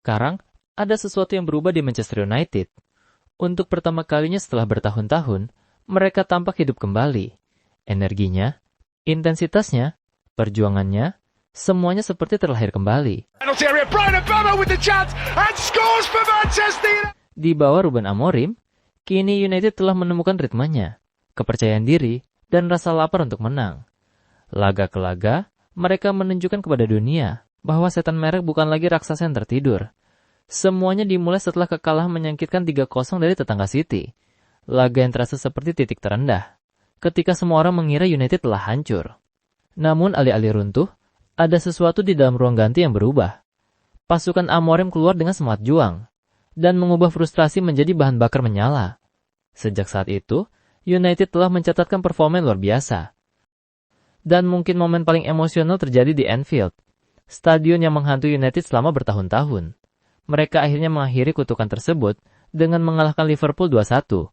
Sekarang, ada sesuatu yang berubah di Manchester United. Untuk pertama kalinya setelah bertahun-tahun, mereka tampak hidup kembali. Energinya, intensitasnya, perjuangannya, semuanya seperti terlahir kembali. Di bawah Ruben Amorim, kini United telah menemukan ritmenya, kepercayaan diri, dan rasa lapar untuk menang. Laga ke laga, mereka menunjukkan kepada dunia bahwa setan merah bukan lagi raksasa yang tertidur. Semuanya dimulai setelah kekalahan menyakitkan 3-0 dari tetangga City. Laga yang terasa seperti titik terendah, ketika semua orang mengira United telah hancur. Namun alih-alih runtuh, ada sesuatu di dalam ruang ganti yang berubah. Pasukan Amorim keluar dengan semangat juang, dan mengubah frustrasi menjadi bahan bakar menyala. Sejak saat itu, United telah mencatatkan performa yang luar biasa. Dan mungkin momen paling emosional terjadi di Anfield, stadion yang menghantui United selama bertahun-tahun. Mereka akhirnya mengakhiri kutukan tersebut dengan mengalahkan Liverpool 2-1.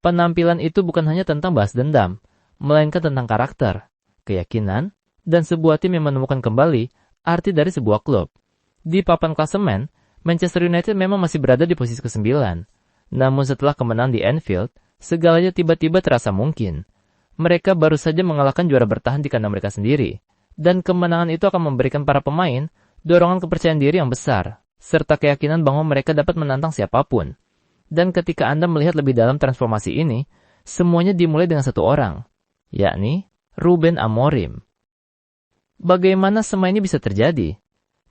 Penampilan itu bukan hanya tentang balas dendam, melainkan tentang karakter, keyakinan, dan sebuah tim yang menemukan kembali arti dari sebuah klub. Di papan klasemen, Manchester United memang masih berada di posisi ke-9. Namun setelah kemenangan di Anfield, segalanya tiba-tiba terasa mungkin. Mereka baru saja mengalahkan juara bertahan di kandang mereka sendiri, dan kemenangan itu akan memberikan para pemain dorongan kepercayaan diri yang besar, serta keyakinan bahwa mereka dapat menantang siapapun. Dan ketika Anda melihat lebih dalam transformasi ini, semuanya dimulai dengan satu orang, yakni Ruben Amorim. Bagaimana semua ini bisa terjadi?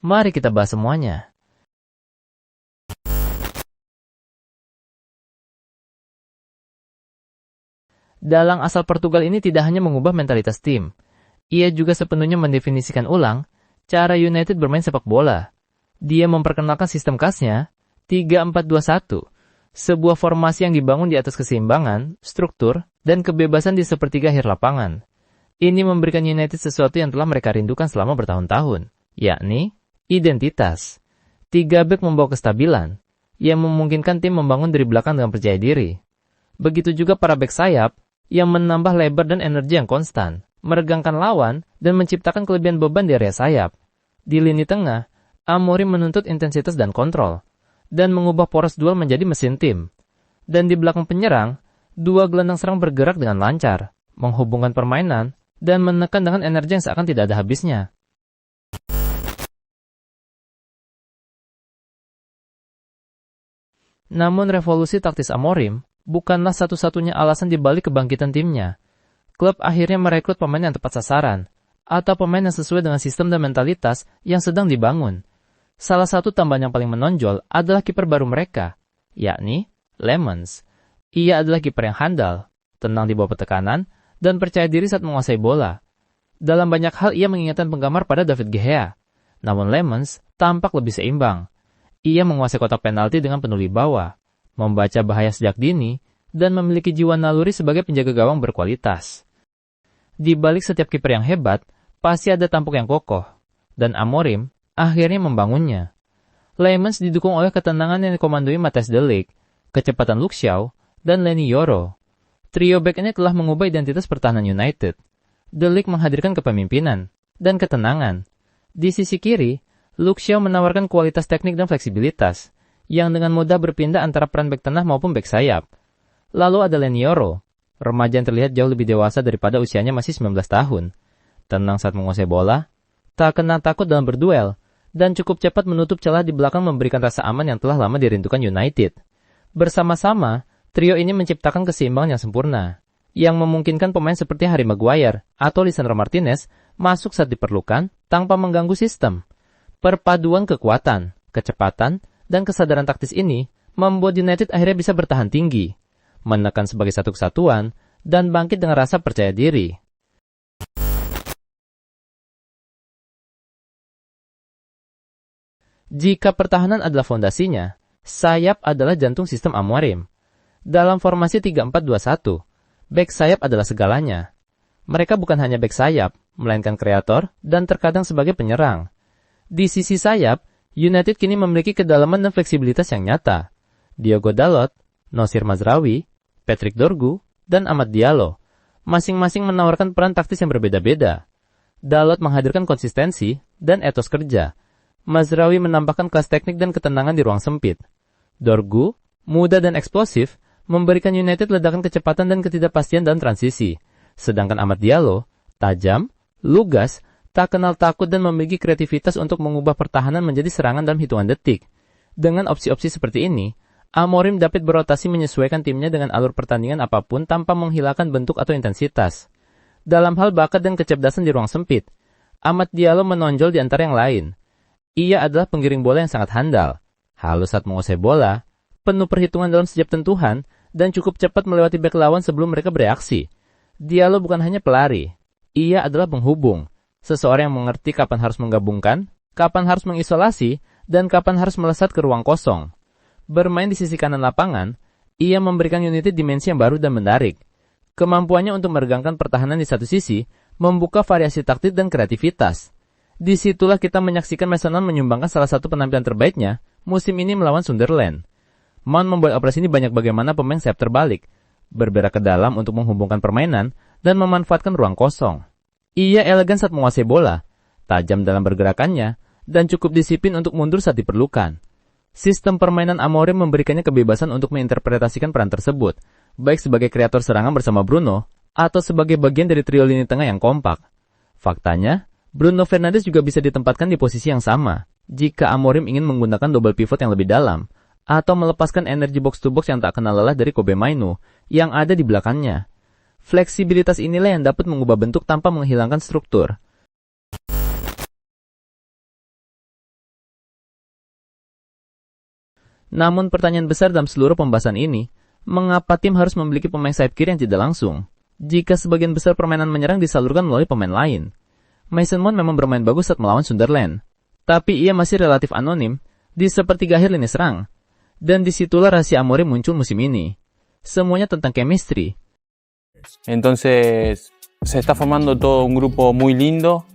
Mari kita bahas semuanya. Dalang asal Portugal ini tidak hanya mengubah mentalitas tim, ia juga sepenuhnya mendefinisikan ulang cara United bermain sepak bola. Dia memperkenalkan sistem khasnya, 3-4-2-1, sebuah formasi yang dibangun di atas keseimbangan, struktur, dan kebebasan di sepertiga akhir lapangan. Ini memberikan United sesuatu yang telah mereka rindukan selama bertahun-tahun, yakni identitas. 3 bek membawa kestabilan, yang memungkinkan tim membangun dari belakang dengan percaya diri. Begitu juga para bek sayap, yang menambah lebar dan energi yang konstan, meregangkan lawan, dan menciptakan kelebihan beban di area sayap. Di lini tengah, Amorim menuntut intensitas dan kontrol, dan mengubah poros duel menjadi mesin tim. Dan di belakang penyerang, 2 gelandang serang bergerak dengan lancar, menghubungkan permainan, dan menekan dengan energi yang seakan tidak ada habisnya. Namun revolusi taktis Amorim bukanlah satu-satunya alasan dibalik kebangkitan timnya. Klub akhirnya merekrut pemain yang tepat sasaran, atau pemain yang sesuai dengan sistem dan mentalitas yang sedang dibangun. Salah satu tambahan yang paling menonjol adalah kiper baru mereka, yakni Lemans. Ia adalah kiper yang handal, tenang di bawah tekanan, dan percaya diri saat menguasai bola. Dalam banyak hal ia mengingatkan penggemar pada David De Gea. Namun Lemans tampak lebih seimbang. Ia menguasai kotak penalti dengan penuh wibawa, membaca bahaya sejak dini, dan memiliki jiwa naluri sebagai penjaga gawang berkualitas. Di balik setiap kiper yang hebat, pasti ada tampuk yang kokoh, dan Amorim akhirnya membangunnya. Lemans didukung oleh ketenangan yang dikomandoi Matthijs de Ligt, kecepatan Luke Shaw, dan Leny Yoro. Trio bek ini telah mengubah identitas pertahanan United. De Ligt menghadirkan kepemimpinan dan ketenangan. Di sisi kiri, Luke Shaw menawarkan kualitas teknik dan fleksibilitas, yang dengan mudah berpindah antara peran bek tengah maupun bek sayap. Lalu ada Leny Yoro, remaja yang terlihat jauh lebih dewasa daripada usianya masih 19 tahun. Tenang saat menguasai bola, tak kenal takut dalam berduel, dan cukup cepat menutup celah di belakang memberikan rasa aman yang telah lama dirindukan United. Bersama-sama, trio ini menciptakan keseimbangan yang sempurna, yang memungkinkan pemain seperti Harry Maguire atau Lisandro Martinez masuk saat diperlukan tanpa mengganggu sistem. Perpaduan kekuatan, kecepatan, dan kesadaran taktis ini membuat United akhirnya bisa bertahan tinggi, menekan sebagai satu kesatuan, dan bangkit dengan rasa percaya diri. Jika pertahanan adalah fondasinya, sayap adalah jantung sistem Amorim. Dalam formasi 3-4-2-1, bek sayap adalah segalanya. Mereka bukan hanya bek sayap, melainkan kreator dan terkadang sebagai penyerang. Di sisi sayap, United kini memiliki kedalaman dan fleksibilitas yang nyata. Diogo Dalot, Nosir Mazraoui, Patrick Dorgu, dan Amad Diallo, masing-masing menawarkan peran taktis yang berbeda-beda. Dalot menghadirkan konsistensi dan etos kerja. Mazraoui menambahkan kelas teknik dan ketenangan di ruang sempit. Dorgu, muda dan eksplosif, memberikan United ledakan kecepatan dan ketidakpastian dalam transisi. Sedangkan Amad Diallo, tajam, lugas, tak kenal takut dan memiliki kreativitas untuk mengubah pertahanan menjadi serangan dalam hitungan detik. Dengan opsi-opsi seperti ini, Amorim dapat berotasi menyesuaikan timnya dengan alur pertandingan apapun tanpa menghilangkan bentuk atau intensitas. Dalam hal bakat dan kecerdasan di ruang sempit, Amad Diallo menonjol di antara yang lain. Ia adalah penggiring bola yang sangat handal, halus saat menguasai bola, penuh perhitungan dalam setiap tentuhan, dan cukup cepat melewati bek lawan sebelum mereka bereaksi. Diallo bukan hanya pelari, ia adalah penghubung, seseorang yang mengerti kapan harus menggabungkan, kapan harus mengisolasi, dan kapan harus melesat ke ruang kosong. Bermain di sisi kanan lapangan, ia memberikan United dimensi yang baru dan menarik. Kemampuannya untuk meregangkan pertahanan di satu sisi, membuka variasi taktik dan kreativitas. Disitulah kita menyaksikan Mason Mount menyumbangkan salah satu penampilan terbaiknya musim ini melawan Sunderland. Mount membuat operasi ini banyak bagaimana pemain sayap terbalik, bergerak ke dalam untuk menghubungkan permainan dan memanfaatkan ruang kosong. Ia elegan saat menguasai bola, tajam dalam pergerakannya, dan cukup disiplin untuk mundur saat diperlukan. Sistem permainan Amorim memberikannya kebebasan untuk menginterpretasikan peran tersebut, baik sebagai kreator serangan bersama Bruno, atau sebagai bagian dari trio lini tengah yang kompak. Faktanya, Bruno Fernandes juga bisa ditempatkan di posisi yang sama, jika Amorim ingin menggunakan double pivot yang lebih dalam, atau melepaskan energi box-to-box yang tak kenal lelah dari Kobe Mainu, yang ada di belakangnya. Fleksibilitas inilah yang dapat mengubah bentuk tanpa menghilangkan struktur. Namun pertanyaan besar dalam seluruh pembahasan ini, mengapa tim harus memiliki pemain sayap kiri yang tidak langsung, jika sebagian besar permainan menyerang disalurkan melalui pemain lain? Mason Mount memang bermain bagus saat melawan Sunderland, tapi ia masih relatif anonim di sepertiga akhir lini serang. Dan disitulah rahasia Amorim muncul musim ini. Semuanya tentang chemistry. Entonces, se está formando todo un grupo muy lindo.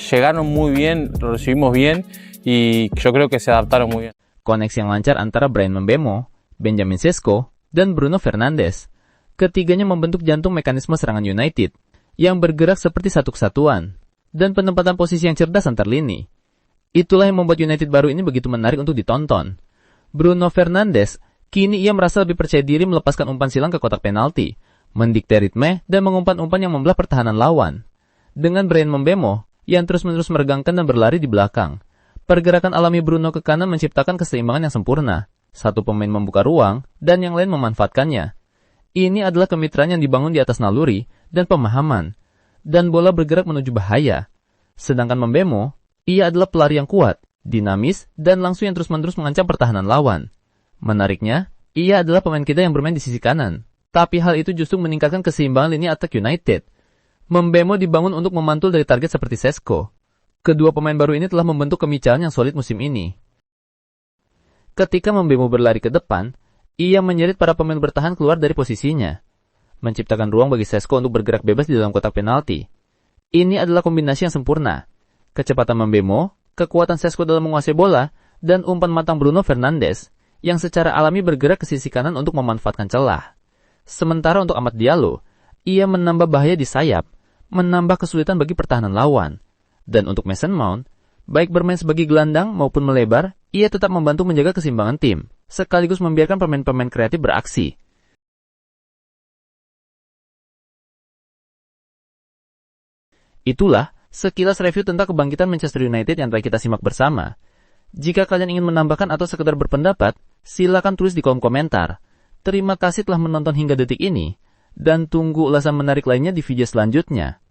Llegaron muy bien, lo recibimos bien y yo creo que se adaptaron muy bien. Koneksi yang lancar antara Bryan Mbeumo, Benjamin Sesko, dan Bruno Fernandes. Ketiganya membentuk jantung mekanisme serangan United yang bergerak seperti satu kesatuan, dan penempatan posisi yang cerdas antar lini. Itulah yang membuat United baru ini begitu menarik untuk ditonton. Bruno Fernandes, kini ia merasa lebih percaya diri melepaskan umpan silang ke kotak penalti, mendikte ritme dan mengumpan-umpan yang membelah pertahanan lawan. Dengan Bryan Mbeumo yang terus-menerus meregangkan dan berlari di belakang, pergerakan alami Bruno ke kanan menciptakan keseimbangan yang sempurna. Satu pemain membuka ruang dan yang lain memanfaatkannya. Ini adalah kemitraan yang dibangun di atas naluri dan pemahaman, dan bola bergerak menuju bahaya. Sedangkan Mbeumo, ia adalah pelari yang kuat, dinamis, dan langsung yang terus-menerus mengancam pertahanan lawan. Menariknya, ia adalah pemain kita yang bermain di sisi kanan, tapi hal itu justru meningkatkan keseimbangan lini attack United. Mbeumo dibangun untuk memantul dari target seperti Sesko. Kedua pemain baru ini telah membentuk kemitraan yang solid musim ini. Ketika Mbeumo berlari ke depan, ia menyerit para pemain bertahan keluar dari posisinya, menciptakan ruang bagi Sesko untuk bergerak bebas di dalam kotak penalti. Ini adalah kombinasi yang sempurna. Kecepatan Mbeumo, kekuatan Sesko dalam menguasai bola, dan umpan matang Bruno Fernandes, yang secara alami bergerak ke sisi kanan untuk memanfaatkan celah. Sementara untuk Amad Diallo, ia menambah bahaya di sayap, menambah kesulitan bagi pertahanan lawan. Dan untuk Mason Mount, baik bermain sebagai gelandang maupun melebar, ia tetap membantu menjaga keseimbangan tim, sekaligus membiarkan pemain-pemain kreatif beraksi. Itulah sekilas review tentang kebangkitan Manchester United yang telah kita simak bersama. Jika kalian ingin menambahkan atau sekedar berpendapat, silakan tulis di kolom komentar. Terima kasih telah menonton hingga detik ini, dan tunggu ulasan menarik lainnya di video selanjutnya.